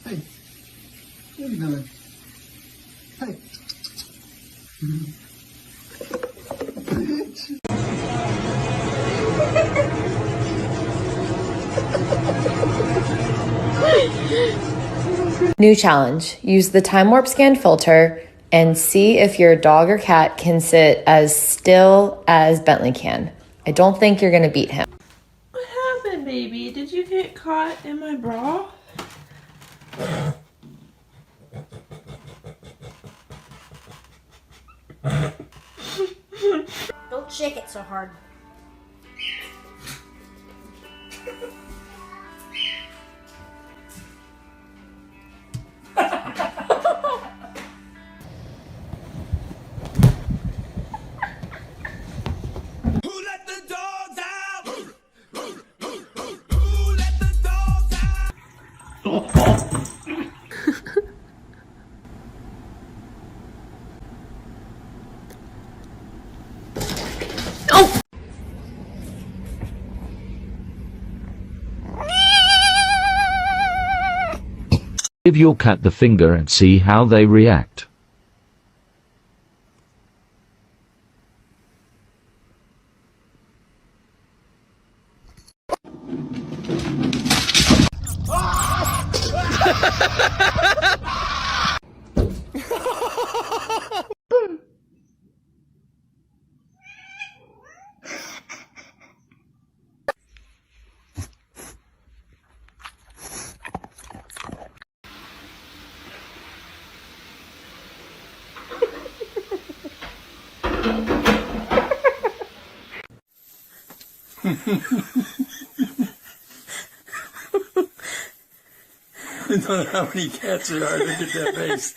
Hey, what are you doing? Hey. New challenge. Use the time warp scan filter and see if your dog or cat can sit as still as Bentley can. I don't think you're gonna beat him. What happened, baby? Did you get caught in my bra? Don't shake it so hard. Give your cat the finger and see how they react. I don't know how many cats there are. Look at that face.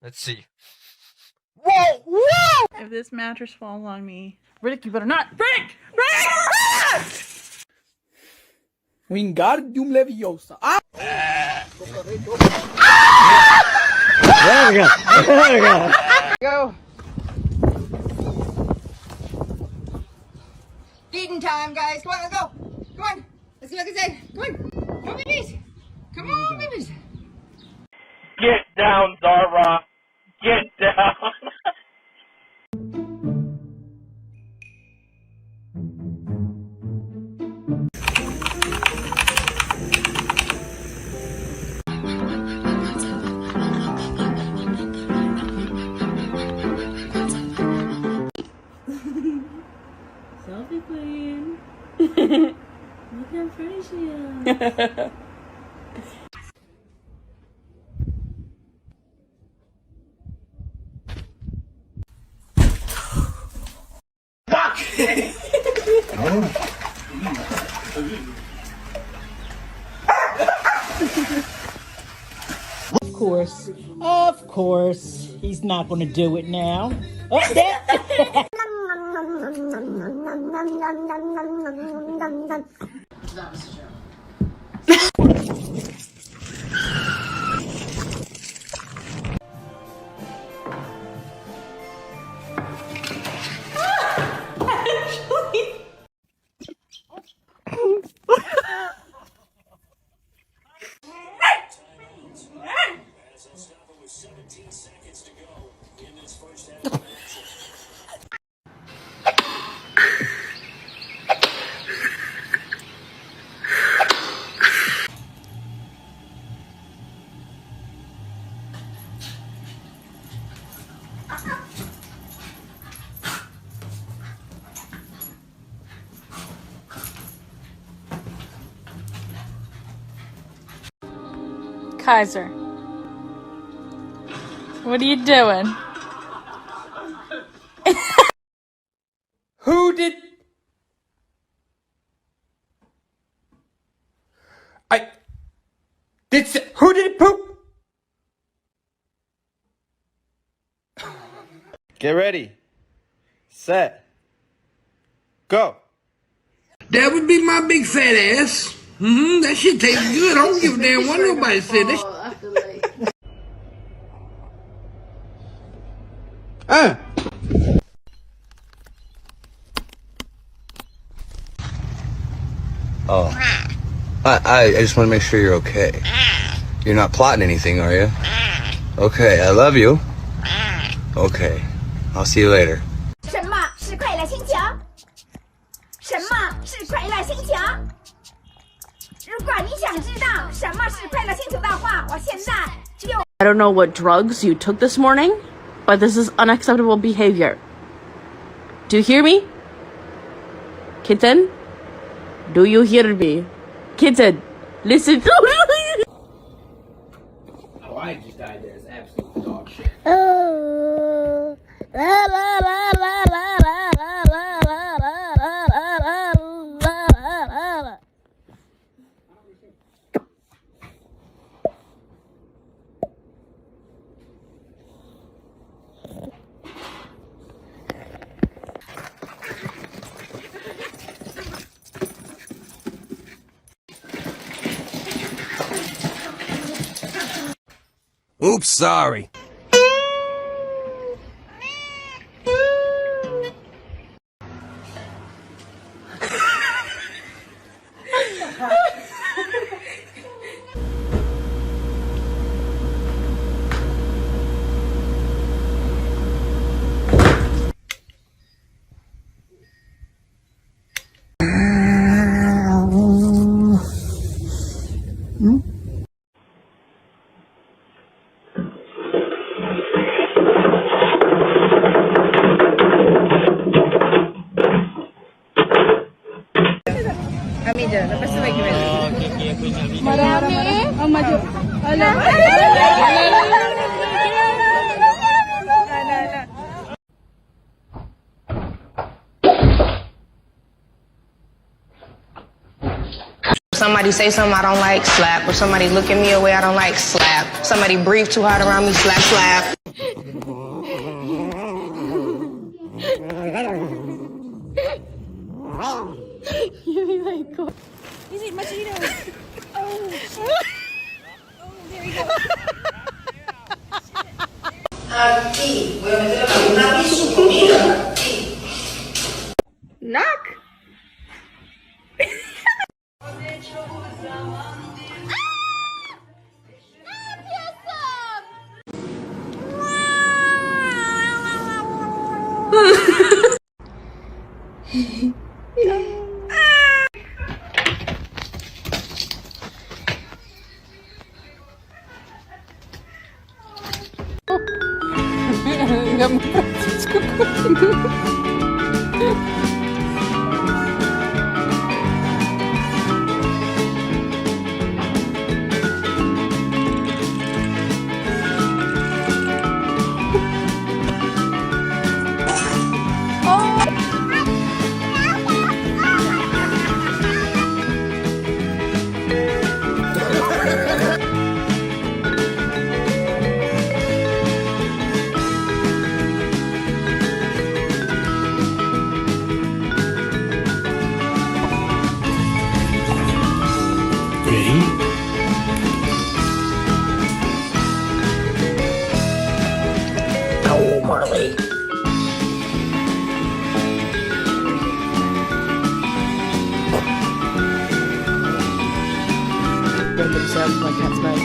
Let's see. If this mattress falls on me, Riddick, you better not. Riddick! Riddick! Wingardium Leviosa. Ah! There we go. There we go. Go. Feeding time, guys. Come on, let's go. Come on. Let's see what I can say. Come on. Come on, babies. Come on, babies. Get down, Zara. Get down. Selfie queen. Look how pretty she is. Of course, he's not going to do it now. Oh, there. That was a joke. Kaiser. What are you doing? Who did... Who did it poop? Get ready. Set. Go. That would be my big fat ass. That shit tastes good. I don't give a damn what nobody said. Oh. I just want to make sure you're okay. You're not plotting anything, are you? Okay, I love you. Okay, I'll see you later. 什么是快乐心情？什么是快乐心情？如果你想知道什么是快乐心情的话，我现在就。I don't know what drugs you took this morning, but this is unacceptable behavior. Do you hear me? Kitten? Do you hear me? Kitten, listen to me. Oh, I just died there. It's absolute dog shit. Oops, sorry. Somebody say something I don't like, slap. If somebody look at me a way I don't like, slap. Somebody breathe too hard around me, slap, slap. He's eating my Cheetos. Oh, shit. Oh, there we go. Aquí, voy a meter la una y su comida. Knock. Random sounds my cat's mouth.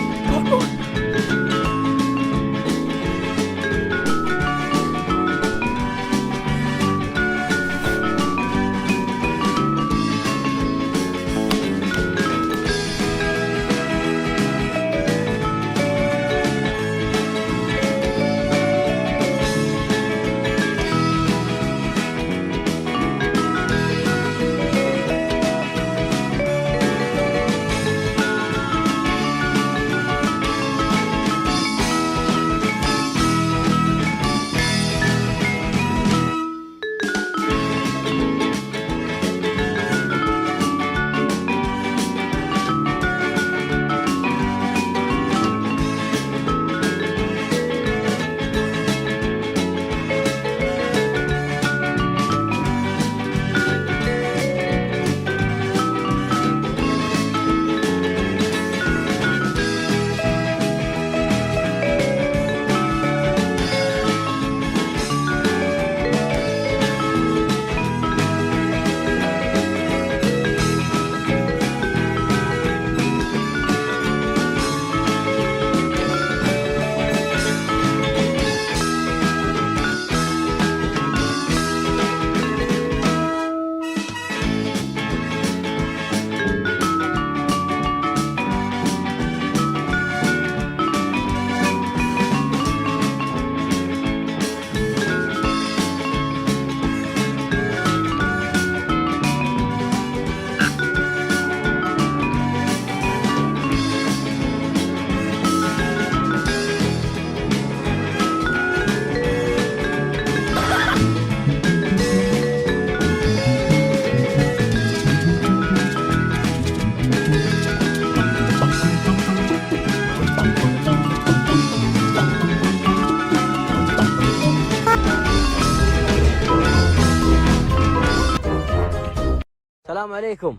السلام عليكم.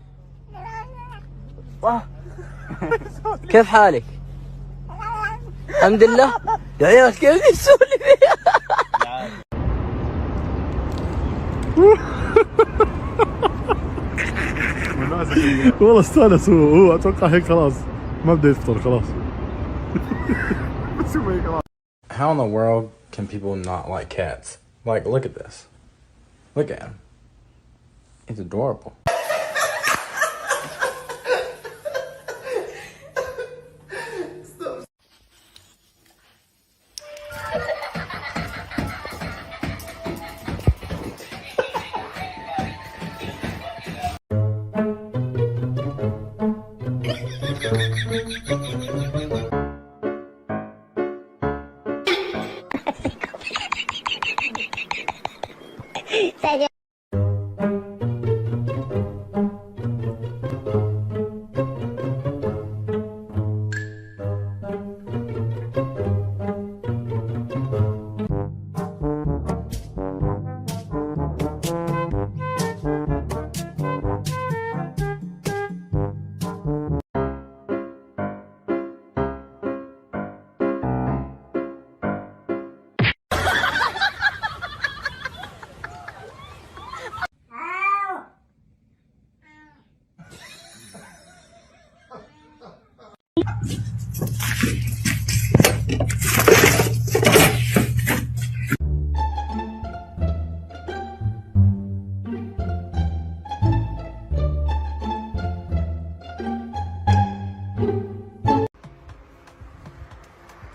كيف حالك؟ الحمد لله. يا عيال كيف يسولي فيها؟ والله استانس هو اتوقع هيك خلاص ما بده يفطر خلاص. How in the world can people not like cats? Like, look at this. Look at him. He's adorable.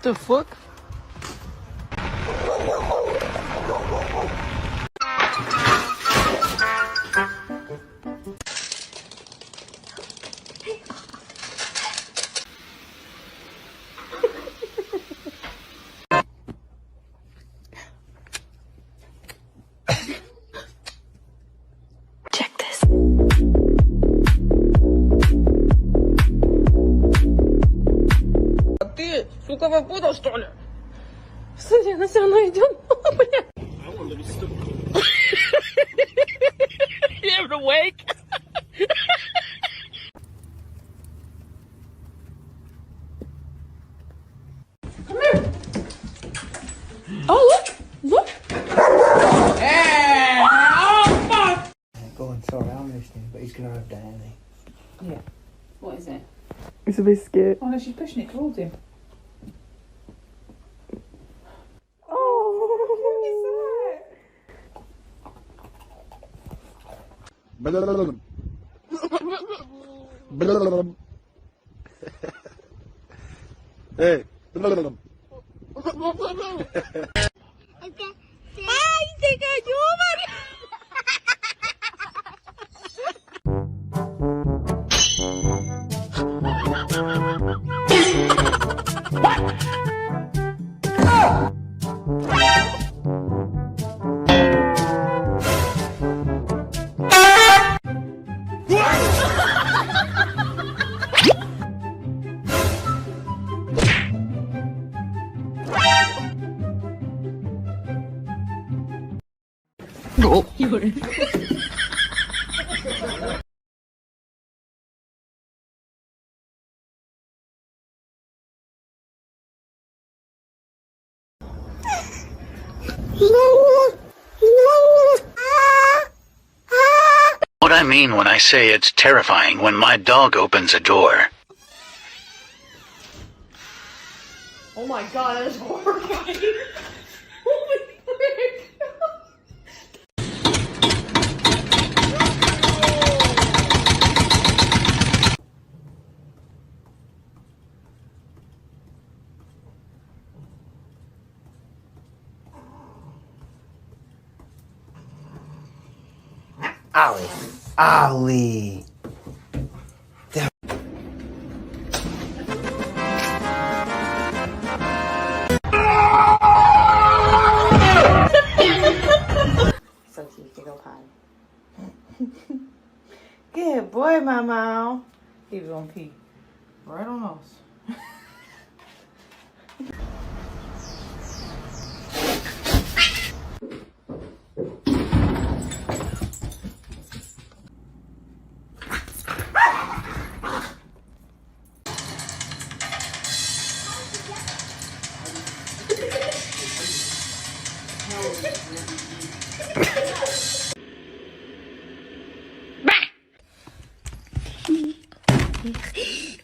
The fuck? Check this. Ты, сука, в воду, что ли? Смотри, она все равно идет. Блядь. You're awake? Come here. Oh, look. Hey! Oh, fuck. Go on, sorry, I'm listening, but he's going to have that, isn't he? Yeah. What is it? It's a biscuit. Oh no, she's pushing it towards him. Hey. Ay, se cayó, María. What I mean when I say it's terrifying when my dog opens a door. Oh my god, that is horrifying. Holy frick. Ollie. Ollie. So cute, big old pie. Good boy, Mama. He was on pee. Right on us.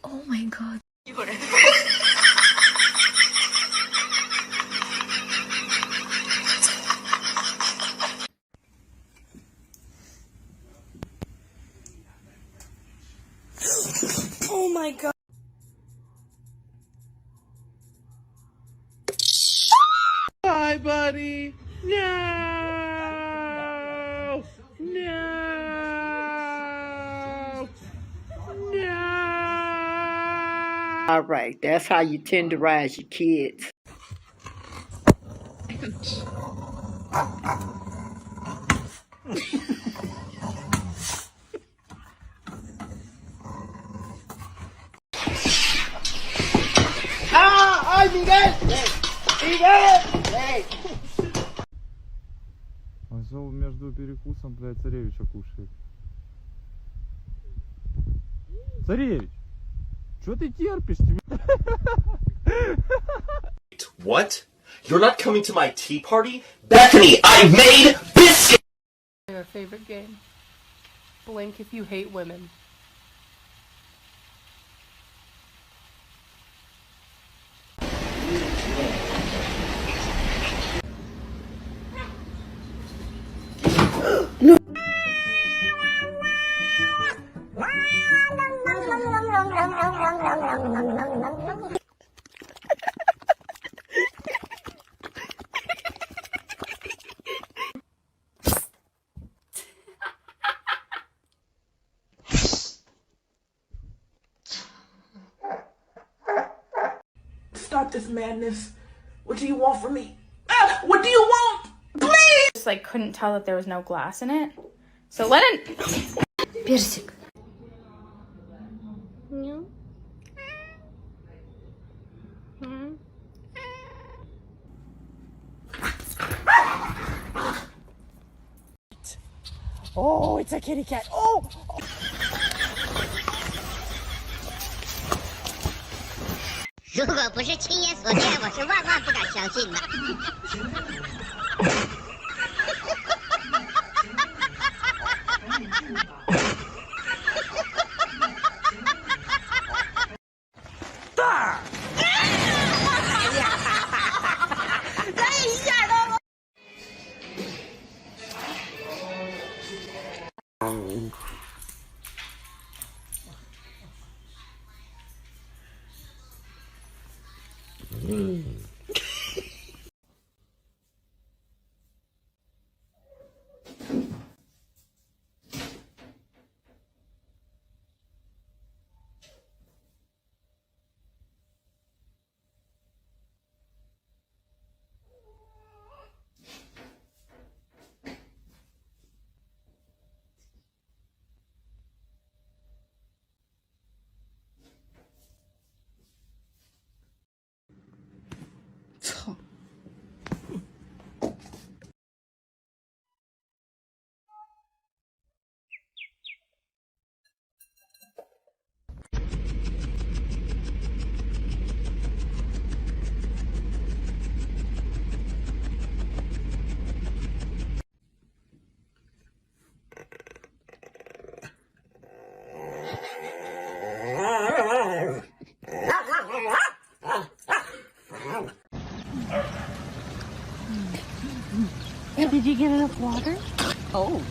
Oh my god. Oh my god. Bye, buddy. No. No. No. All right, that's how you tenderize your kids. ¡Ah! ¡Ay, Miguel! ¡Miguel! Он все между перекусом, блядь, царевича кушает. Царевич, что ты терпишь? What? You're not coming to my tea party? Bethany, I made biscuits! Your favorite game. Blink if you hate women. Stop this madness. What do you want from me? Ah, what do you want? Please! Just like couldn't tell that there was no glass in it. So Lennon. Персик. Oh, it's a kitty cat. Oh! 如果不是亲眼所见，我是万万不敢相信的。Did you get enough water? Oh.